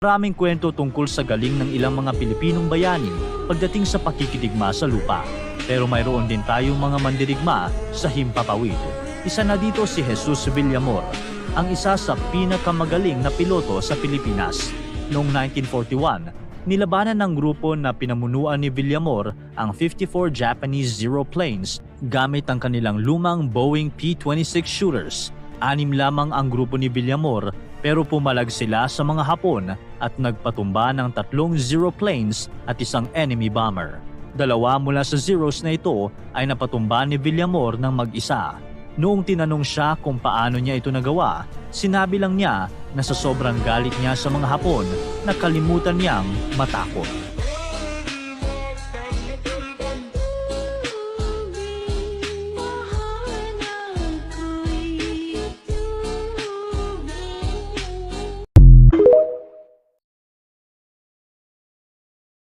Maraming kwento tungkol sa galing ng ilang mga Pilipinong bayani pagdating sa pakikidigma sa lupa. Pero mayroon din tayong mga mandirigma sa himpapawid. Isa na dito si Jesus Villamor, ang isa sa pinakamagaling na piloto sa Pilipinas. Noong 1941, nilabanan ng grupo na pinamunuan ni Villamor ang 54 Japanese Zero planes gamit ang kanilang lumang Boeing P-26 shooters. 6 lamang ang grupo ni Villamor pero pumalag sila sa mga Hapon at nagpatumba ng 3 Zero planes at isang enemy bomber. 2 mula sa Zeros na ito ay napatumba ni Villamor ng mag-isa. Noong tinanong siya kung paano niya ito nagawa, sinabi lang niya na sa sobrang galit niya sa mga Hapon, nakalimutan niyang matakot.